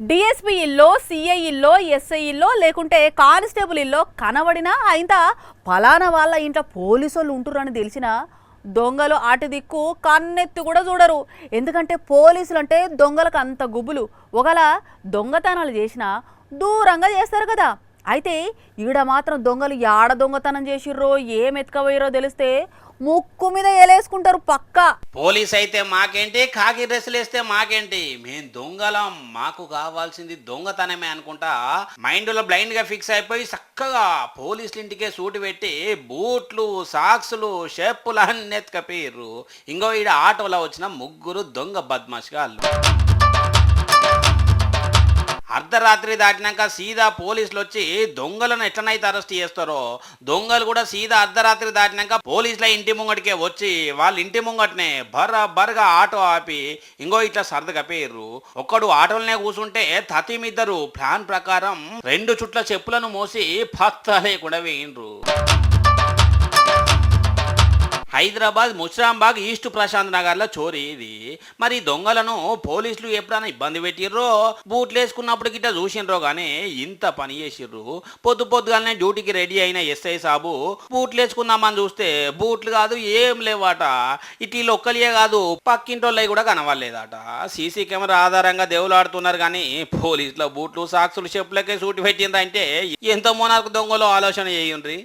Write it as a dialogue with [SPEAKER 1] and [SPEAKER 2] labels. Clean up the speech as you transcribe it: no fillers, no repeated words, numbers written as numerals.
[SPEAKER 1] DSP ఇల్లో, CI ఇల్లో, SI ఇల్లో లేకుంటే constable ఇల్లో కనబడినా ఆయన ఫలానా వాళ్ళ ఇంట్లో పోలీసులు ఉంటురని తెలిసినా దొంగలు అటు దిక్కు కన్నెత్తి కూడా చూడరు. ఎందుకంటే పోలీసులు అంటే దొంగలకు అంత గుబులు. ఒకవేళ దొంగతనాలు చేసినా దూరంగా చేస్తారు కదా. అయితే ఈడ మాత్రం దొంగలు యాడ దొంగతనం చేసిర్రో ఏం ఎత్తుకపోయారో తెలిస్తే ముక్కు మీద ఎలేసుకుంటారు పక్కా.
[SPEAKER 2] పోలీస్ అయితే మాకేంటి, కాకి డ్రెస్సులు వేస్తే మాకేంటి, మేం దొంగలం, మాకు కావాల్సింది దొంగతనమే అనుకుంటా మైండ్ లో బ్లైండ్ గా ఫిక్స్ అయిపోయి చక్కగా పోలీసుల ఇంటికే సూటు పెట్టి బూట్లు, సాక్సులు, షెప్పులు అన్ని ఎత్తుకపోయారు. ఇంకో ఈడ ఆటోలో వచ్చిన ముగ్గురు దొంగ బద్మాష్గాళ్ళు. అర్ధరాత్రి దాటినాక సీదా పోలీసులు వచ్చి దొంగలను ఎట్లనైతే అరెస్ట్ చేస్తారో దొంగలు కూడా సీదా అర్ధరాత్రి దాటినాక పోలీసుల ఇంటి ముంగటికే వచ్చి వాళ్ళ ఇంటి ముంగటనే బరగా ఆటో ఆపి ఇంకో ఇట్లా సర్దకపోయారు. ఒక్కడు ఆటోలనే కూర్చుంటే తతిమిద్దరు ప్లాన్ ప్రకారం 2 చుట్ల చెప్పులను మోసి పత్తా లేకుండా వేయిండ్రు. హైదరాబాద్ ముషరాంబాగ్ ఈస్ట్ ప్రశాంత్ నగర్లో చోరీ ఇది. మరి దొంగలను పోలీసులు ఎప్పుడైనా ఇబ్బంది పెట్టిర్రో, బూట్లు వేసుకున్నప్పుడు గిట్ట చూసిండ్రో కానీ ఇంత పని చేసిర్రు. పొద్దుగానే డ్యూటీకి రెడీ అయిన ఎస్ఐ సాబు బూట్లు వేసుకుందామని చూస్తే బూట్లు కాదు ఏం లేవాట. ఇటీలో ఒక్కలియే కాదు పక్కింటోళ్ళవి కూడా కనవలేదట. సీసీ కెమెరా ఆధారంగా దేవులాడుతున్నారు కానీ పోలీసుల బూట్లు, సాక్సులు, చెప్పులకే సూటి పెట్టిందంటే ఎంత మోనార్కు దొంగలో ఆలోచన చేయండి.